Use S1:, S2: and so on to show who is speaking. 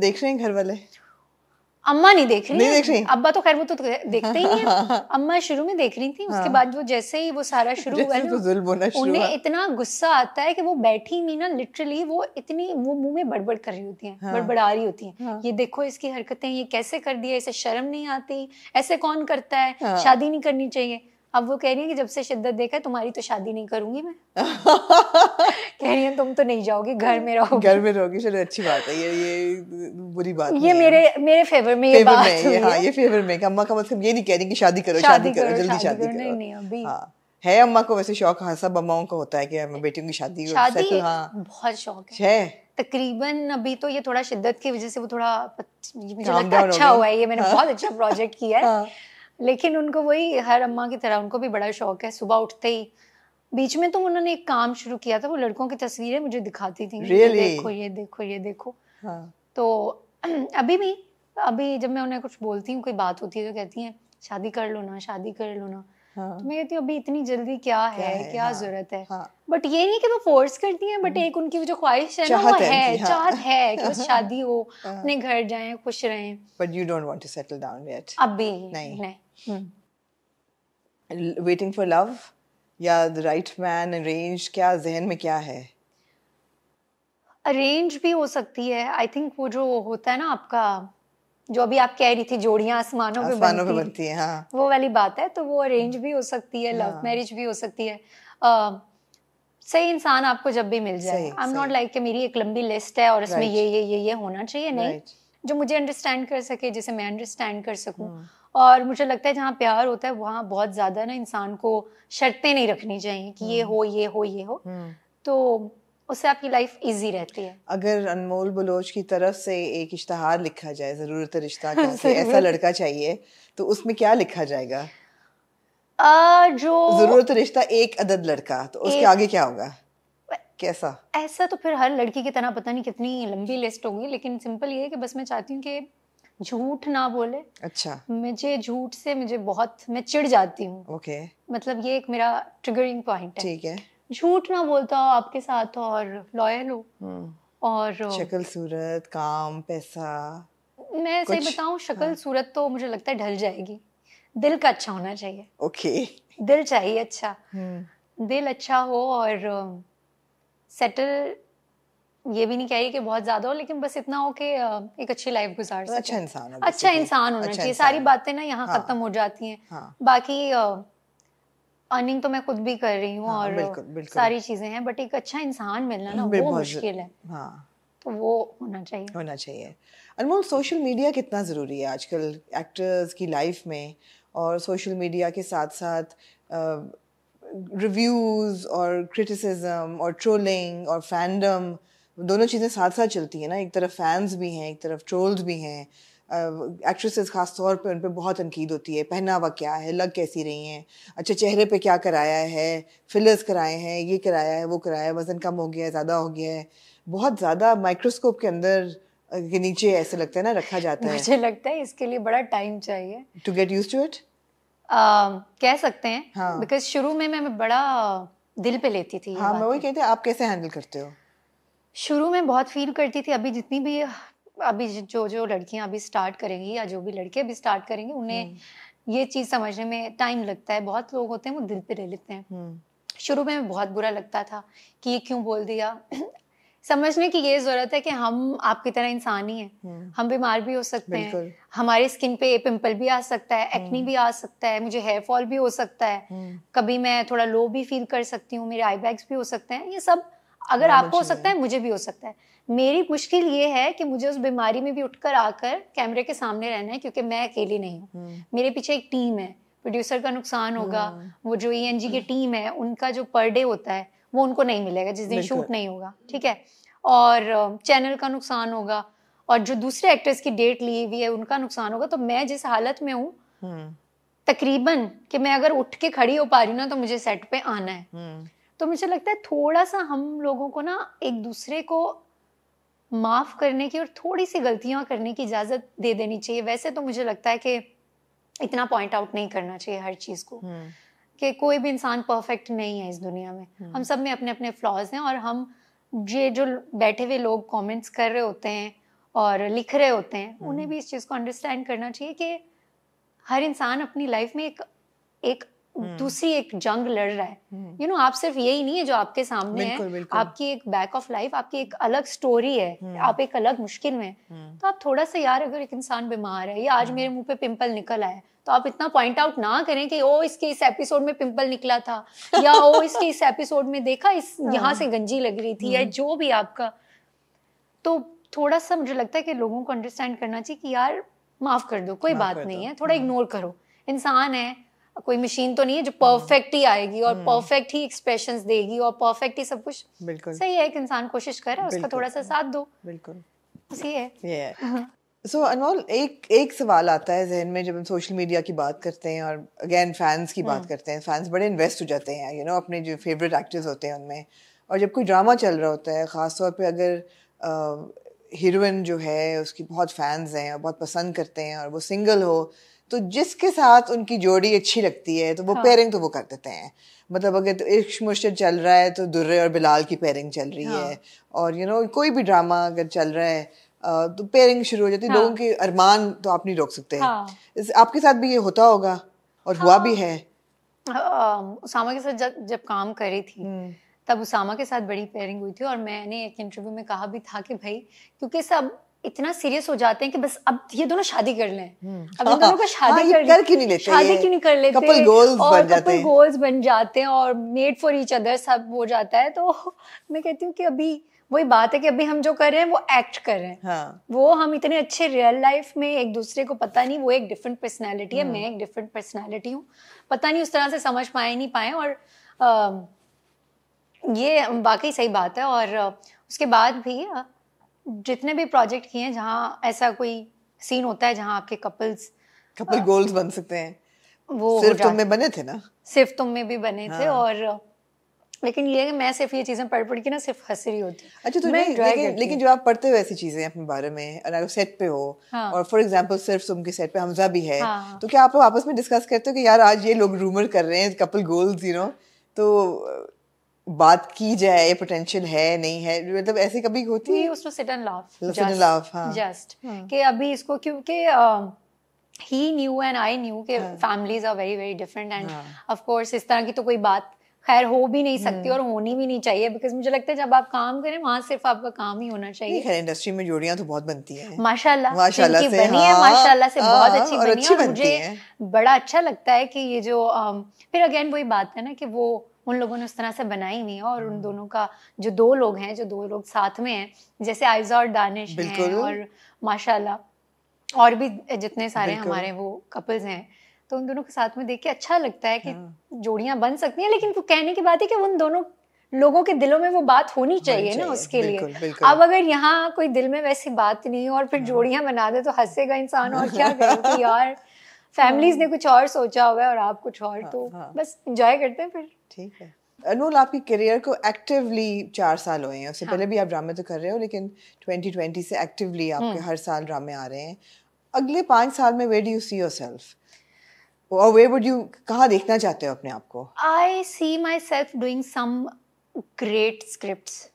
S1: देख रहे हैं घर वाले?
S2: अम्मा नहीं देख रही
S1: नहीं देख रही?
S2: अब्बा तो खैर वो तो देखते ही नहीं है। अम्मा शुरू में देख रही थी, उसके बाद वो जैसे ही वो सारा शुरू हुआ
S1: तो जुल्म होना शुरू हुआ।
S2: उन्हें इतना गुस्सा आता है कि वो बैठी नहीं ना, लिटरली वो इतनी वो मुंह में बड़बड़ कर रही होती हैं, बड़बड़ा रही होती हैं। ये देखो इसकी हरकतें, ये कैसे कर दिया, इसे शर्म नहीं आती, ऐसे कौन करता है, शादी नहीं करनी चाहिए। अब वो कह रही है कि जब से शिद्दत देखा है तुम्हारी तो शादी नहीं करूंगी मैं। कह रही है तुम तो नहीं जाओगी, घर में रहोगी।
S1: घर में रहोगी, चलो अच्छी बात है, ये बुरी बात
S2: ये मेरे फेवर में ये बात हुई है।
S1: हाँ, ये फेवर में। अम्मा का मतलब ये नहीं कह रही कि शादी करो जल्दी शादी करो।
S2: नहीं अभी
S1: है अम्मा को वैसे शौक, हाँ सब अम्माओं को होता है कि मैं बेटियों की शादी
S2: बहुत शौक है। तकरीबन अभी तो ये थोड़ा शिद्दत की वजह से वो थोड़ा मुझे लगता है अच्छा हुआ है, ये मैंने बहुत अच्छा प्रोजेक्ट किया है। लेकिन उनको वही हर अम्मा की तरह उनको भी बड़ा शौक है। सुबह उठते ही बीच में तो उन्होंने एक काम शुरू किया था, वो लड़कों की तस्वीरें मुझे दिखाती थी। ये देखो। तो अभी जब मैं उन्हें कुछ बोलती हूँ, कोई बात होती है तो कहती हैं शादी कर लो ना। तो मैं कहती हूँ अभी इतनी जल्दी क्या जरूरत है। बट ये नहीं कि वो फोर्स करती हैं, बट एक उनकी जो ख्वाहिश है ना, वो है, चाहत है कि बस शादी हो, अपने घर जाएं, खुश रहें।
S1: But you don't want to settle down yet?
S2: अभी नहीं।
S1: Waiting for love या the right man arranged, क्या जहन में क्या है?
S2: अरेंज भी हो सकती है, आई थिंक वो जो होता है ना आपका, जो अभी आप कह रही थी जोड़ियां आसमानों पे बनती है, हाँ। वो वाली बात है। तो वो अरेंज भी हो सकती है, लव मैरिज भी हो सकती है। सही इंसान आपको जब भी मिल जाए। आई एम नॉट लाइक कि मेरी एक लंबी लिस्ट है और इसमें ये होना चाहिए, नहीं। जो मुझे अंडरस्टैंड कर सके, जिसे मैं अंडरस्टैंड कर सकूं। और मुझे लगता है जहाँ प्यार होता है वहाँ बहुत ज्यादा ना इंसान को शर्तें नहीं रखनी चाहिए कि ये हो। तो उससे आपकी लाइफ इजी रहती है।
S1: अगर अनमोल बलोच की तरफ से एक इश्तहार लिखा जाए ज़रूरत रिश्ता का कि ऐसा लड़का चाहिए, तो उसमें क्या लिखा जाएगा?
S2: जो
S1: ज़रूरत रिश्ता एक अदद लड़का, तो उसके आगे क्या होगा? कैसा?
S2: ऐसा तो फिर हर लड़की की तरह पता नहीं कितनी लंबी लिस्ट होगी, लेकिन सिंपल ये है कि बस मैं चाहती हूँ कि झूठ ना बोले।
S1: अच्छा।
S2: मुझे झूठ से मैं चिढ़ जाती हूँ।
S1: ओके।
S2: मतलब ये एक मेरा ट्रिगरिंग पॉइंट है।
S1: ठीक है।
S2: झूठ ना बोलता हो आपके साथ और लॉयल हो। और
S1: शक्ल सूरत, काम, पैसा,
S2: मैं सही बताऊं, शक्ल सूरत तो मुझे लगता है ढल जाएगी। दिल का अच्छा होना चाहिए।
S1: ओके।
S2: दिल चाहिए अच्छा। दिल अच्छा हो और सेटल, ये भी नहीं कह रही कि बहुत ज्यादा हो, लेकिन बस इतना हो कि एक अच्छी लाइफ गुजार सके।
S1: अच्छा इंसान
S2: होना चाहिए। सारी बातें ना यहाँ खत्म हो जाती हैं। बाकी अर्निंग तो मैं खुद भी कर रही हूँ और बिल्कुल। सारी चीजें हैं, बट एक अच्छा इंसान मिलना ना वो मुश्किल है। तो वो होना चाहिए।
S1: अनमोल, सोशल मीडिया कितना ज़रूरी है आजकल एक्टर्स की लाइफ में? और सोशल मीडिया के साथ साथ रिव्यूज़ और क्रिटिसिज्म और ट्रोलिंग और फैंडम, दोनों चीज़ें साथ साथ चलती हैं ना। एक तरफ फैंस भी हैं, एक तरफ ट्रोल्स भी हैं। एक्ट्रेसेस खास तौर पे उन पे बहुत तनकीद होती है। पहनावा क्या है, लग कैसी रही हैं, अच्छा चेहरे पे क्या कराया है, फिलर्स कराए हैं, ये कराया है, वो कराया है, वज़न कम हो गया है, ज़्यादा हो गया है, बहुत ज़्यादा माइक्रोस्कोप के अंदर के नीचे ऐसे लगता है ना रखा जाता है।
S2: मुझे लगता है इसके लिए बड़ा टाइम चाहिए
S1: to get used to it.
S2: कह सकते हैं, बिकॉज शुरू में मैं बड़ा दिल पे लेती थी।
S1: हाँ, मैं वही कहती हूँ, आप कैसे हैंडल करते हो?
S2: शुरू में बहुत फील करती थी। अभी जो लड़कियां अभी स्टार्ट करेंगी या जो भी लड़के अभी स्टार्ट करेंगे, उन्हें ये चीज समझने में टाइम लगता है। बहुत लोग होते हैं वो दिल पे ले लेते हैं। शुरू में बहुत बुरा लगता था कि ये क्यों बोल दिया। समझने की ये जरूरत है कि हम आपकी तरह इंसान ही हैं। हम बीमार भी हो सकते हैं, हमारे स्किन पे पिंपल भी आ सकता है, एक्नी भी आ सकता है, मुझे हेयर फॉल भी हो सकता है, कभी मैं थोड़ा लो भी फील कर सकती हूँ, मेरे आई बैग्स भी हो सकते हैं। ये सब अगर आपको हो सकता है, मुझे भी हो सकता है। मेरी मुश्किल ये है कि मुझे उस बीमारी में भी उठकर आकर कैमरे के सामने रहना है, क्योंकि मैं अकेली नहीं हूँ। मेरे पीछे एक टीम है। प्रोड्यूसर का नुकसान होगा, वो जो ENG की टीम है उनका जो पर डे होता है वो उनको नहीं मिलेगा जिस दिन शूट नहीं होगा, ठीक है। और चैनल का नुकसान होगा, और जो दूसरे एक्टर्स की डेट ली हुई है उनका नुकसान होगा। तो मैं जिस हालत में हूँ तकरीबन कि मैं अगर उठ के खड़ी हो पा रही हूँ ना, तो मुझे सेट पे आना है। तो मुझे लगता है थोड़ा सा हम लोगों को ना एक दूसरे को माफ करने की और थोड़ी सी गलतियां करने की इजाजत दे देनी चाहिए। वैसे तो मुझे लगता है कि इतना पॉइंट आउट नहीं करना चाहिए हर चीज को, कि कोई भी इंसान परफेक्ट नहीं है इस दुनिया में। हम सब में अपने अपने फ्लॉज हैं, और हम ये जो बैठे हुए लोग कमेंट्स कर रहे होते हैं और लिख रहे होते हैं, उन्हें भी इस चीज़ को अंडरस्टैंड करना चाहिए कि हर इंसान अपनी लाइफ में एक दूसरी एक जंग लड़ रहा है। आप सिर्फ यही नहीं है जो आपके सामने है, आपकी एक बैक ऑफ लाइफ, आपकी एक अलग स्टोरी है, आप एक अलग मुश्किल में, तो आप थोड़ा सा यार, अगर एक इंसान बीमार है या आज मेरे मुंह पे पिंपल निकल आया, तो आप इतना पॉइंट आउट ना करें कि ओ इसके इस एपिसोड में पिंपल निकला था, या ओ इसके इस एपिसोड में देखा इस यहाँ से गंजी लग रही थी, या जो भी आपका। तो थोड़ा सा मुझे लगता है कि लोगों को अंडरस्टैंड करना चाहिए कि यार माफ कर दो, कोई बात नहीं है, थोड़ा इग्नोर करो, इंसान है, कोई मशीन तो नहीं है जो परफेक्ट ही आएगी और परफेक्ट ही एक्सप्रेशंस देगी और परफेक्ट ही सब कुछ। सही है, एक इंसान कोशिश करे, उसका थोड़ा सा साथ दो, बिल्कुल सही है।
S1: सो अनमोल, एक सवाल आता है जहन में जब हम सोशल मीडिया की बात करते हैं और अगेन फैंस की बात करते हैं। फैंस बड़े इन्वेस्ट हो जाते हैं अपने जो फेवरेट एक्टर्स होते हैं उनमें, और जब कोई ड्रामा चल रहा होता है, ख़ासतौर पे अगर हीरोइन जो है उसकी बहुत फैंस हैं और बहुत पसंद करते हैं और वो सिंगल हो, तो जिसके साथ उनकी जोड़ी अच्छी लगती है तो वो पेयरिंग तो वो कर देते हैं। मतलब अगर तो इश्क मुश्किल चल रहा है तो दुर्रे और बिलाल की पेयरिंग चल रही है, और कोई भी ड्रामा अगर चल रहा है तो पेयरिंग शुरू हो जाती है। लोगों के अरमान तो आप नहीं रोक सकते। आपके साथ भी ये होता होगा और हुआ भी है।
S2: उसामा के साथ जब काम करी थी तब उसामा के साथ बड़ी पेयरिंग हुई थी, और मैंने एक इंटरव्यू में कहा भी था कि भाई, क्योंकि सब इतना सीरियस हो जाते हैं कि बस अब ये दोनों शादी कर लें, अब इन दोनों को शादी
S1: कर क्यों नहीं लेते,
S2: शादी क्यों नहीं कर लेते,
S1: कपल गोल्स
S2: और कपल गोल्स बन जाते हैं और मेड फॉर ईच अदर सब हो जाता है। तो मैं कहती हूँ कि अभी वही बात है कि अभी हम जो कर रहे हैं वो एक्ट कर रहे हैं, वो हम इतने अच्छे रियल लाइफ में एक दूसरे को पता नहीं, वो एक डिफरेंट पर्सनैलिटी है, मैं एक डिफरेंट पर्सनैलिटी हूँ, पता नहीं उस तरह से समझ पाए नहीं पाए, और ये वाकई सही बात है। और उसके बाद भी जितने भी प्रोजेक्ट किए हैं जहाँ ऐसा कोई सीन होता है जहाँ आपके कपल
S1: गोल्स बन सकते हैं,
S2: वो
S1: सिर्फ तुम में बने थे ना,
S2: सिर्फ तुम में भी बने थे, और लेकिन ये कि मैं सिर्फ ये चीजें पढ़ के ना सिर्फ हंस रही होती।
S1: अच्छा, तो लेकिन जो आप पढ़ते हो ऐसी चीजें अपने बारे में, अगर सेट पे हो और फॉर एग्जांपल सिर्फ तुम के सेट पे हमजा भी है, तो क्या आप आपस में डिस्कस करते हो कि यार आज ये लोग रूमर कर रहे हैं कपल गोल्स, तो बात की जाए, पोटेंशियल है नहीं है, मतलब ऐसे कभी होती है?
S2: उसको सिट एंड लाफ जस्ट कि अभी इसको, क्योंकि he knew and I knew कि families are very very different, and of course इस तरह की तो कोई बात खैर हो भी नहीं सकती और होनी भी नहीं चाहिए, बिकॉज मुझे लगता है जब आप काम करें वहाँ सिर्फ आपका काम ही होना चाहिए।
S1: खैर इंडस्ट्री में जोड़ियां तो बहुत बनती हैं
S2: माशाल्लाह से बनी है, माशाल्लाह से बहुत अच्छी बनी है, और मुझे बड़ा अच्छा लगता है कि ये जो फिर अगेन वही बात है ना कि वो उन लोगों ने उस तरह से बनाई हुई है, और उन दोनों का जो दो लोग साथ में हैं, जैसे आयजा और दानिश हैं, और माशाल्लाह और भी जितने सारे हमारे वो कपल्स हैं, तो उन दोनों के साथ में देख के अच्छा लगता है कि जोड़ियां बन सकती हैं। लेकिन वो कहने की बात है कि उन दोनों लोगों के दिलों में वो बात होनी चाहिए ना उसके लिए। अब अगर यहाँ कोई दिल में वैसी बात नहीं और फिर जोड़ियां बना दे तो हंसेगा इंसान, और क्या करें यार फैमिलीज ने कुछ और सोचा हुआ है और आप कुछ और, तो बस एंजॉय करते हैं फिर।
S1: ठीक है अनमोल, आपकी करियर को एक्टिवली 4 साल हुए हैं, उससे पहले भी आप ड्रामे तो कर रहे हो, लेकिन 2020 से एक्टिवली आपके हर साल ड्रामे आ रहे हैं। अगले 5 साल में where do you see yourself, और वेयर वुड यू, कहाँ देखना चाहते हो अपने आप को?
S2: I see myself doing some great scripts